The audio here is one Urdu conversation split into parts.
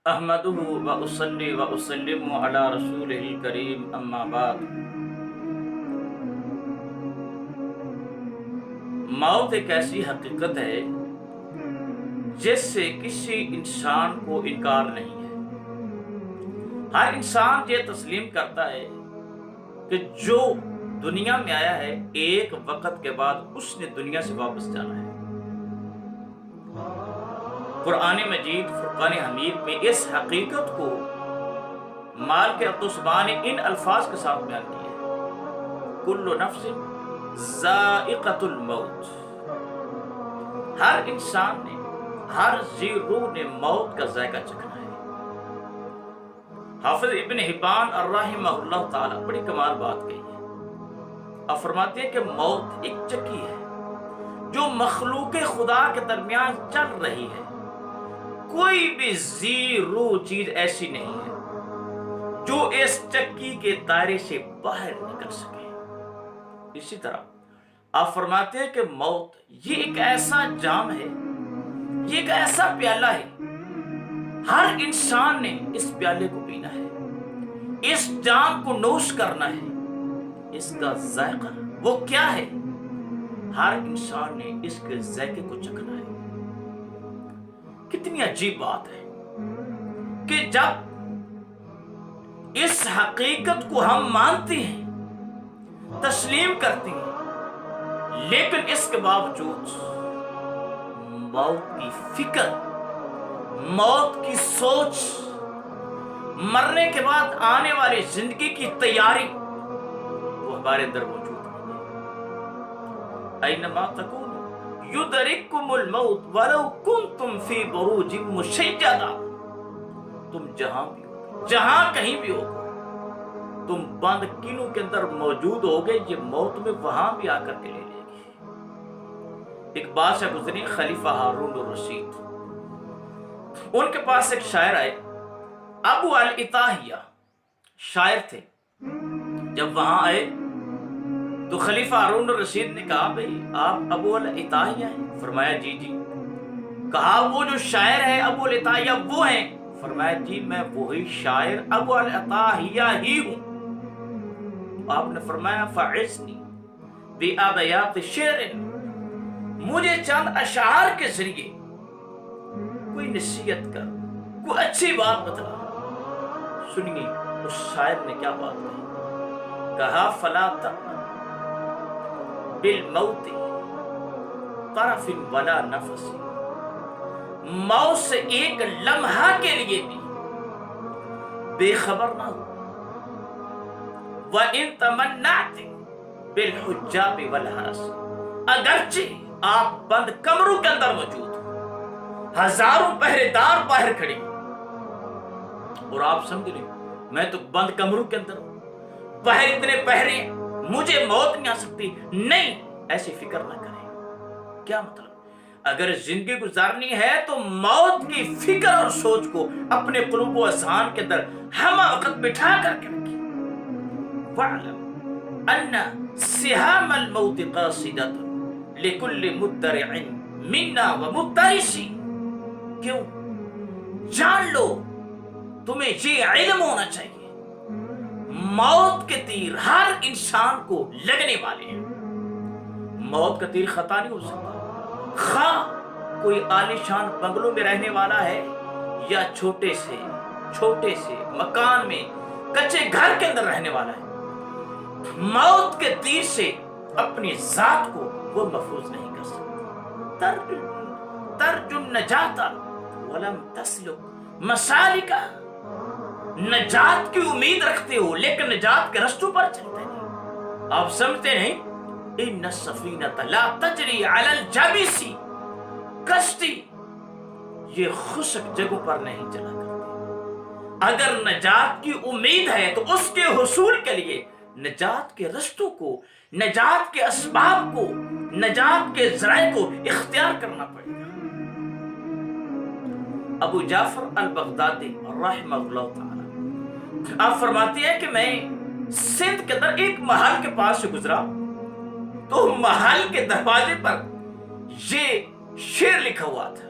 احمدہ و اصلی و اسلم علی رسولہ الکریم اما بعد۔ موت ایک ایسی حقیقت ہے جس سے کسی انسان کو انکار نہیں ہے۔ ہر انسان یہ تسلیم کرتا ہے کہ جو دنیا میں آیا ہے ایک وقت کے بعد اس نے دنیا سے واپس جانا ہے۔ قرآن مجید فرقان حمید میں اس حقیقت کو مال کے اتوسبان نے ان الفاظ کے ساتھ بیان کیا ہے: کل نفس ذائقۃ الموت۔ ہر انسان نے، ہر ذی روح نے موت کا ذائقہ چکھنا ہے۔ حافظ ابن حبان رحمہ اللہ تعالی بڑی کمال بات کہی ہے۔ آپ فرماتے ہیں کہ موت ایک چکی ہے جو مخلوق خدا کے درمیان چل رہی ہے۔ کوئی بھی ذی روح چیز ایسی نہیں ہے جو اس چکی کے دائرے سے باہر نکل سکے۔ اسی طرح آپ فرماتے ہیں کہ موت یہ ایک ایسا جام ہے، یہ ایک ایسا پیالہ ہے، ہر انسان نے اس پیالے کو پینا ہے، اس جام کو نوش کرنا ہے۔ اس کا ذائقہ وہ کیا ہے؟ ہر انسان نے اس کے ذائقے کو چکھنا ہے۔ کتنی عجیب بات ہے کہ جب اس حقیقت کو ہم مانتے ہیں، تسلیم کرتے ہیں، لیکن اس کے باوجود موت کی فکر، موت کی سوچ، مرنے کے بعد آنے والی زندگی کی تیاری وہ ہمارے اندر موجود ہے۔ اینما تکون یدرککم الموت ولو کنتم فی بروج مشیدہ۔ تم جہاں کہیں بھی ہو، تم بند قلعوں کے اندر موجود ہوگے، یہ موت میں وہاں بھی آ کر کے لے لے گی۔ ایک بادشاہ گزری، خلیفہ ہارون الرشید، ان کے پاس ایک شاعر آئے، ابو العتاہیہ شاعر تھے۔ جب وہاں آئے تو خلیفہ ہارون الرشید نے کہا بھئی آپ ابو العتاہیہ ہیں؟ فرمایا جی جی۔ کہا وہ جو شاعر ہے ابو العتاہیہ وہ ہیں؟ فرمایا جی میں وہی شاعر ابو العتاہیہ ہی ہوں۔ آپ نے فرمایا فعزنی بِأَبْيَاتِ شِعْرٍ، مجھے چند اشعار کے ذریعے کوئی نصیحت کر، کوئی اچھی بات بتلا۔ سنیے اس شاعر نے کیا بات کہی۔ کہا فلا تَأْمَنْ بالموت طرف ولا نفس، موت سے ایک لمحہ کے لیے بھی بے خبر نہ ہو۔ وَإِن تَمَنَّعْتِ بِالْحُجَّابِ وَالْحَرَسِ، اگرچہ آپ بند کمروں کے اندر موجود ہو، ہزاروں پہرے دار باہر کھڑے اور آپ سمجھ لیں میں تو بند کمروں کے اندر ہوں، باہر اتنے پہرے ہیں، مجھے موت نہیں آ سکتی۔ نہیں، ایسی فکر نہ کریں۔ کیا مطلب؟ اگر زندگی گزارنی ہے تو موت کی فکر اور سوچ کو اپنے قلوب و اذہان کے اندر ہمہ وقت بٹھا کر کے رکھیں۔ وَاعْلَمْ أَنَّ سِهَامَ الْمَوْتِ قَاصِدَةٌ لِكُلِّ مُدَّرِعٍ مِنَّا وَمُدَّرِسٍ۔ کیوں؟ جان لو، تمہیں یہ علم ہونا چاہیے، موت کے تیر ہر انسان کو لگنے والے ہیں۔ موت کا تیر خطا نہیں ہو سکتا، خواہ کوئی عالیشان بنگلوں میں رہنے والا ہے یا چھوٹے سے مکان میں کچے گھر کے اندر رہنے والا ہے، موت کے تیر سے اپنی ذات کو وہ محفوظ نہیں کر سکتا۔ ترجو النجات ولم تسلک مسالکہ، نجات کی امید رکھتے ہو لیکن نجات کے رستوں پر چلتے نہیں۔ آپ سمجھتے نہیں ان السفینۃ لا تجری علی الجبس، کشتی یہ خشک جگہوں پر نہیں چلا کرتی۔ اگر نجات کی امید ہے تو اس کے حصول کے لیے نجات کے رستوں کو، نجات کے اسباب کو، نجات کے ذرائع کو اختیار کرنا پڑے گا۔ ابو جعفر البغدادی رحمہ اللہ تعالی آپ فرماتے ہیں کہ میں سندھ کے اندر ایک محل کے پاس سے گزرا تو محل کے دروازے پر یہ شعر لکھا ہوا تھا: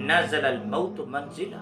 نزل الموت منزلہ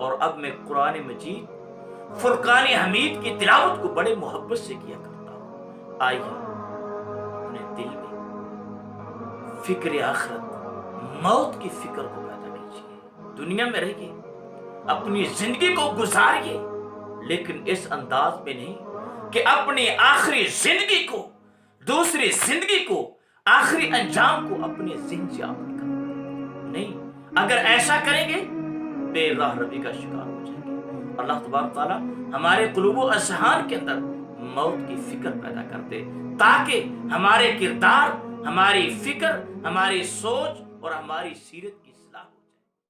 اور اب میں قرآن مجید فرقان حمید کی تلاوت کو بڑے محبت سے کیا کرتا ہوں۔ آئیے اپنے دل میں فکر آخرت، موت کی فکر کو پیدا کیجیے۔ دنیا میں رہیے، اپنی زندگی کو گزاریے، لیکن اس انداز میں نہیں کہ اپنی آخری زندگی کو، دوسری زندگی کو، آخری انجام کو اپنے ذہن سے آپ نکال نہیں۔ اگر ایسا کریں گے بے راہ روی کا شکار ہو جائیں گے۔ اللہ تبارک تعالیٰ ہمارے قلوب و اذہان کے اندر موت کی فکر پیدا کر دے، تاکہ ہمارے کردار، ہماری فکر، ہماری سوچ اور ہماری سیرت کی